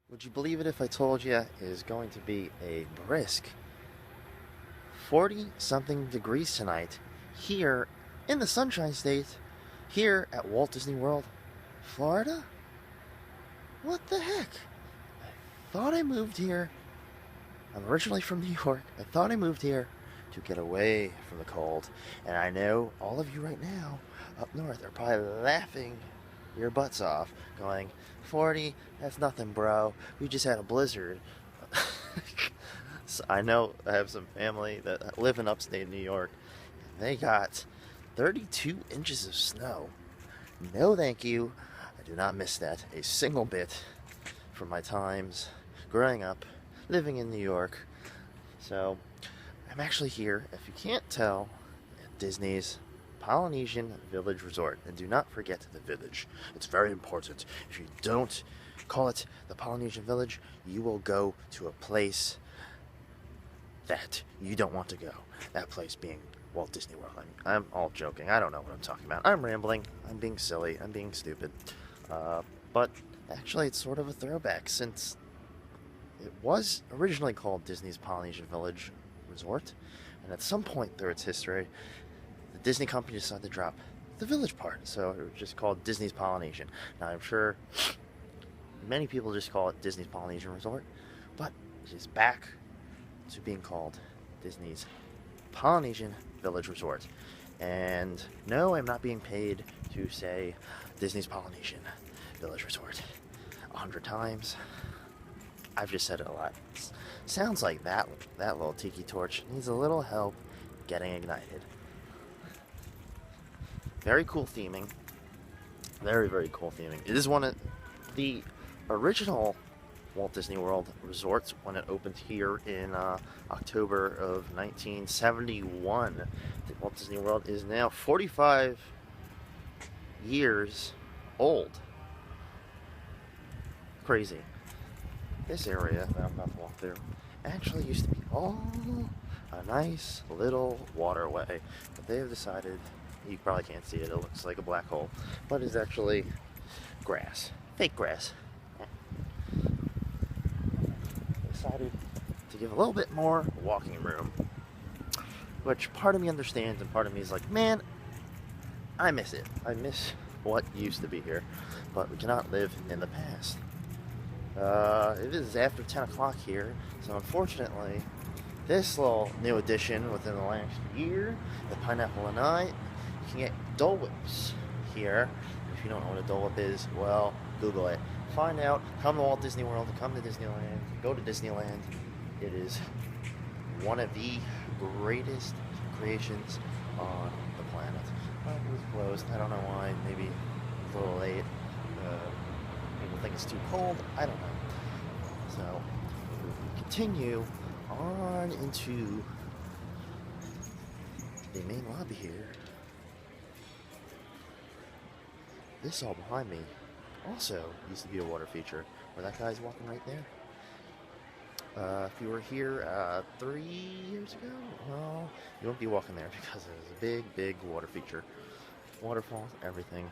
Would you believe it if I told you it is going to be a brisk 40 something degrees tonight here in the Sunshine State, here at Walt Disney World, Florida? What the heck? I thought I moved here. I'm originally from New York. I thought I moved here to get away from the cold. And I know all of you right now up north are probably laughing your butts off, going, 40, that's nothing, bro. We just had a blizzard. So I know I have some family that live in upstate New York, and they got 32 inches of snow. No, thank you. I do not miss that a single bit from my times growing up, living in New York. So I'm actually here, if you can't tell, at Disney's Polynesian Village Resort. And do not forget the village. It's very important. If you don't call it the Polynesian Village, you will go to a place that you don't want to go. That place being Walt Disney World. I'm all joking. I don't know what I'm talking about. I'm rambling. I'm being silly. I'm being stupid. But actually, it's sort of a throwback since it was originally called Disney's Polynesian Village Resort. And at some point through its history, the Disney company decided to drop the village part. So it was just called Disney's Polynesian. Now, I'm sure many people just call it Disney's Polynesian Resort, but it is back to being called Disney's Polynesian Village Resort. And no, I'm not being paid to say Disney's Polynesian Village Resort 100 times. I've just said it a lot. Sounds like that little tiki torch needs a little help getting ignited. Very cool theming. Very, very cool theming. It is one of the original Walt Disney World resorts when it opened here in October of 1971. Walt Disney World is now 45 years old. Crazy. This area that I'm about to walk through actually used to be all a nice little waterway, but they have decided, you probably can't see it, it looks like a black hole, but it's actually grass. Fake grass. Decided to give a little bit more walking room, which part of me understands and part of me is like, man, I miss it. I miss what used to be here, but we cannot live in the past. It is after 10 o'clock here, so unfortunately this little new addition within the last year, the Pineapple and I, you can get Dole Whips here. If you don't know what a Dole Whip is, well, Google it. Find out. Come to Walt Disney World. Come to Disneyland. Go to Disneyland. It is one of the greatest creations on the planet. Well, it was closed. I don't know why. Maybe a little late. People think it's too cold. I don't know. So we continue on into the main lobby here. This all behind me also used to be a water feature, where that guy's walking right there. If you were here 3 years ago, well, you won't be walking there because there's a big, big water feature. Waterfalls, everything.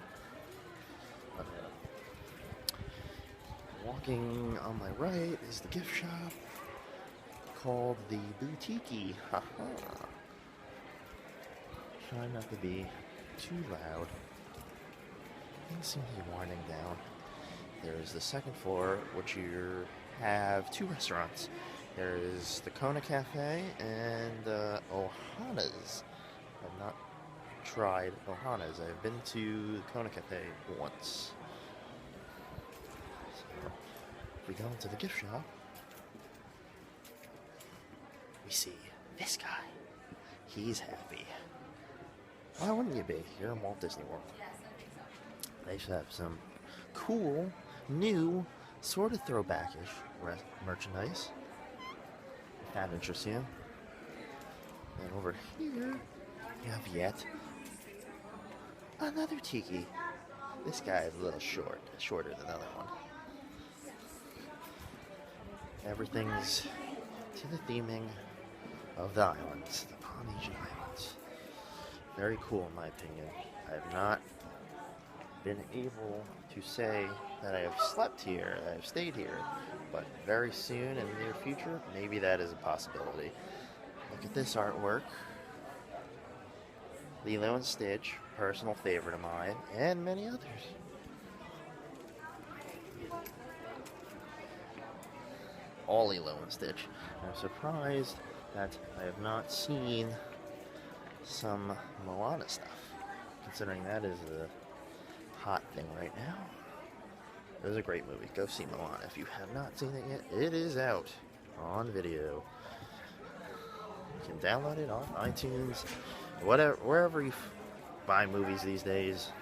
Walking on my right is the gift shop called the Boutique. Haha. Try not to be too loud. Things seem to be winding down. There's the second floor, which you have two restaurants. There is the Kona Cafe and Ohana's. I've not tried Ohana's. I've been to the Kona Cafe once. So, if we go into the gift shop, we see this guy. He's happy. Why wouldn't you be? You're in Walt Disney World. They should have some cool, new, sort of throwbackish merchandise, if that interests you. And over here, you have yet another tiki. This guy is a little shorter than the other one. Everything's to the theming of the islands, the Polynesian Islands. Very cool in my opinion. I have not been able to say that I have slept here, that I've stayed here, but very soon in the near future, maybe that is a possibility. Look at this artwork. Lilo and Stitch, personal favorite of mine, and many others. All Lilo and Stitch. I'm surprised that I have not seen some Moana stuff, considering that is the hot thing right now. It was a great movie. Go see Moana. If you have not seen it yet, it is out on video. You can download it on iTunes, whatever, wherever you buy movies these days.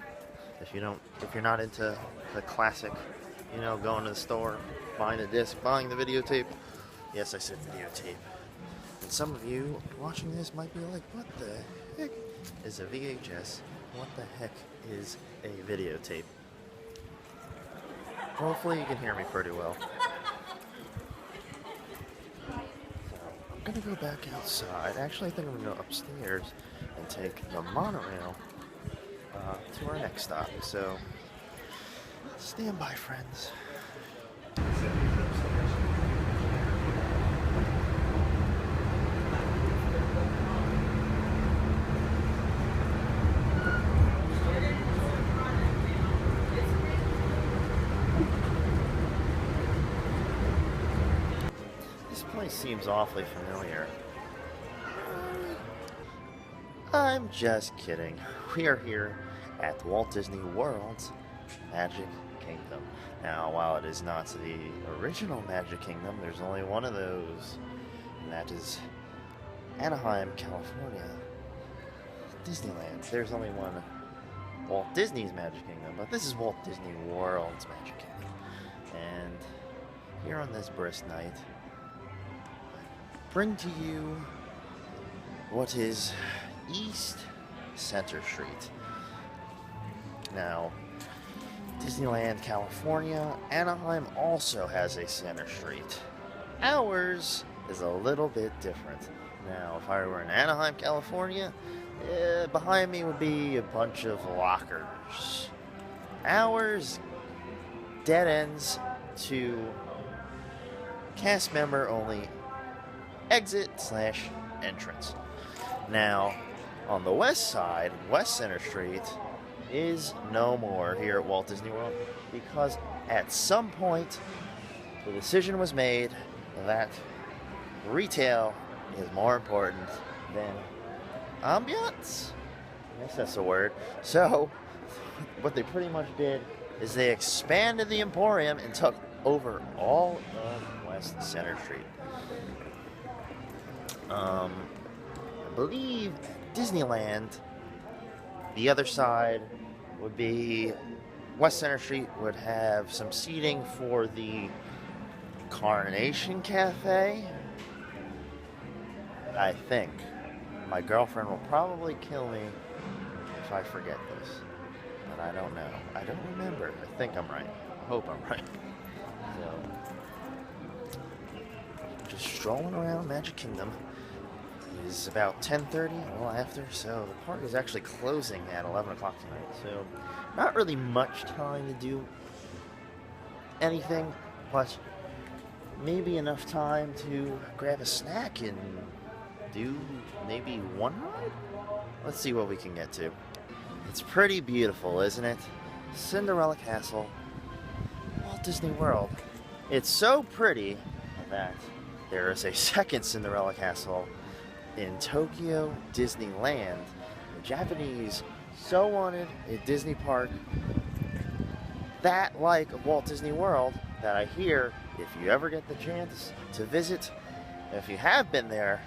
If you're not into the classic, going to the store, buying the disc, buying the videotape. Yes, I said videotape. And some of you watching this might be like, what the heck is a VHS? What the heck is a videotape? Hopefully you can hear me pretty well. I'm gonna go back outside. Actually, I think I'm gonna go upstairs and take the monorail to our next stop. So, stand by, friends. This place seems awfully familiar. I'm just kidding. We are here at the Walt Disney World's Magic Kingdom. Now, while it is not the original Magic Kingdom, there's only one of those, and that is Anaheim, California, Disneyland. There's only one Walt Disney's Magic Kingdom, but this is Walt Disney World's Magic Kingdom. And here on this brisk night, bring to you what is East Center Street. Now, Disneyland, California, Anaheim also has a Center Street. Ours is a little bit different. Now, if I were in Anaheim, California, behind me would be a bunch of lockers. Ours dead ends to cast member only exit/entrance. Now, on the west side, West Center Street is no more here at Walt Disney World because at some point the decision was made that retail is more important than ambiance. I guess that's the word. So, what they pretty much did is they expanded the Emporium and took over all of West Center Street. I believe Disneyland, the other side would be West Center Street would have some seating for the Coronation Cafe. I think. My girlfriend will probably kill me if I forget this. But I don't know. I don't remember. I think I'm right. I hope I'm right. So, just strolling around Magic Kingdom. It is about 10:30, a little after, so the park is actually closing at 11 o'clock tonight. So, not really much time to do anything, but maybe enough time to grab a snack and do maybe one ride? Let's see what we can get to. It's pretty beautiful, isn't it? Cinderella Castle, Walt Disney World. It's so pretty that there is a second Cinderella Castle in Tokyo Disneyland. The Japanese so wanted a Disney park that like Walt Disney World that I hear if you ever get the chance to visit, if you have been there,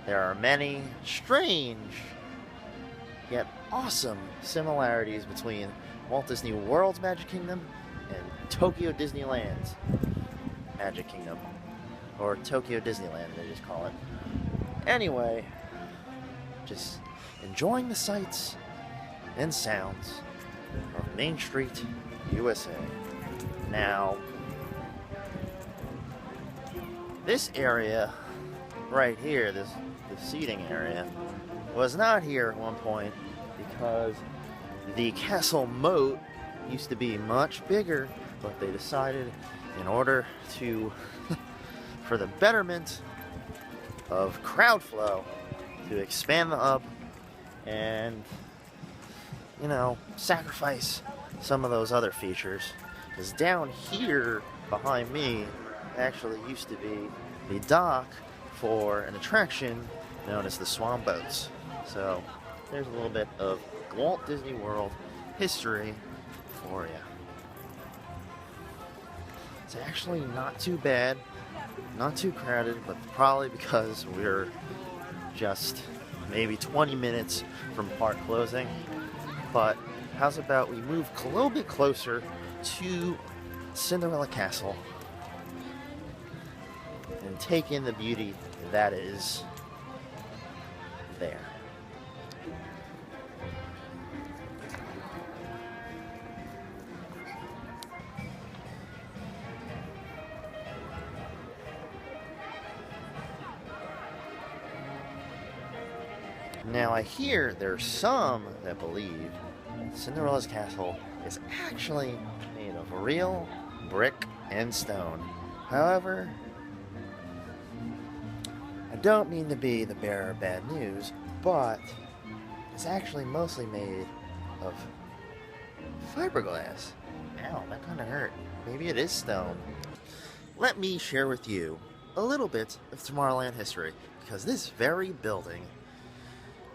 there are many strange yet awesome similarities between Walt Disney World's Magic Kingdom and Tokyo Disneyland's Magic Kingdom, or Tokyo Disneyland they just call it. Anyway, just enjoying the sights and sounds of Main Street, USA. Now, this area right here, this seating area, was not here at one point because the castle moat used to be much bigger but they decided in order to, for the betterment of crowd flow, to expand the hub and, you know, sacrifice some of those other features. Because down here behind me actually used to be the dock for an attraction known as the Swan Boats. So there's a little bit of Walt Disney World history for you. It's actually not too bad, not too crowded, but probably because we're just maybe 20 minutes from park closing. But how's about we move a little bit closer to Cinderella Castle and take in the beauty that is there. Now I hear there's some that believe Cinderella's castle is actually made of real brick and stone. However, I don't mean to be the bearer of bad news, but it's actually mostly made of fiberglass. Ow, that kind of hurt. Maybe it is stone. Let me share with you a little bit of Tomorrowland history, because this very building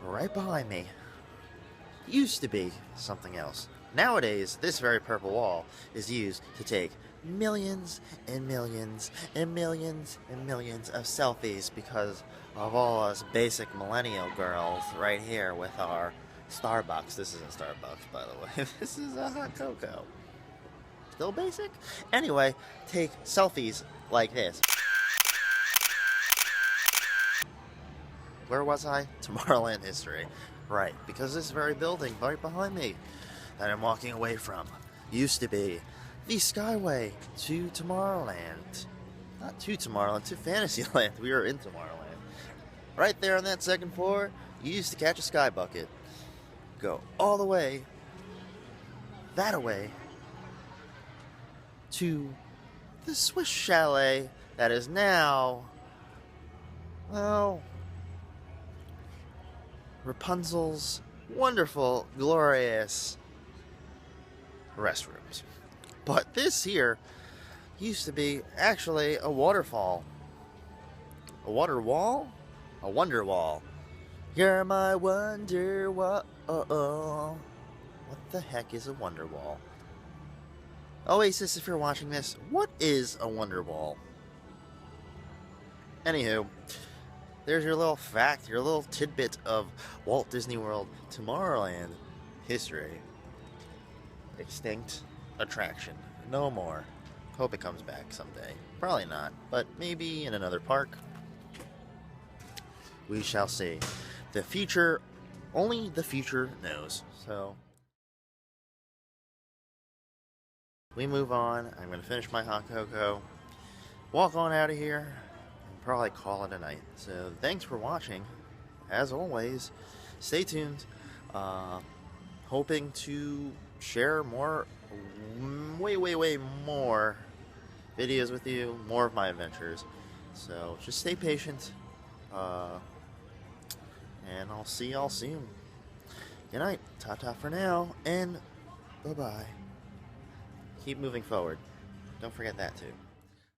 right behind me used to be something else. Nowadays, this very purple wall is used to take millions and millions and millions and millions of selfies because of all us basic millennial girls right here with our Starbucks. This isn't Starbucks, by the way. This is a hot cocoa. Still basic? Anyway, take selfies like this. Where was I? Tomorrowland history. Right, because this very building right behind me that I'm walking away from used to be the Skyway to Tomorrowland. Not to Tomorrowland, to Fantasyland. We were in Tomorrowland. Right there on that second floor, you used to catch a sky bucket. Go all the way, that away, to the Swiss Chalet that is now, well, Rapunzel's wonderful, glorious restrooms. But this here used to be actually a waterfall. A water wall? A Wonderwall. You're my Wonderwall. What the heck is a Wonderwall? Oasis, if you're watching this, what is a Wonderwall? Anywho, there's your little fact, your little tidbit of Walt Disney World Tomorrowland history. Extinct attraction. No more. Hope it comes back someday. Probably not, but maybe in another park. We shall see. The future, only the future knows. So, we move on. I'm going to finish my hot cocoa, walk on out of here, and probably call it a night. So, thanks for watching. As always, stay tuned. Hoping to share more, way more videos with you, more of my adventures. So, just stay patient. And I'll see y'all soon. Good night. Ta-ta for now. And bye-bye. Keep moving forward. Don't forget that too.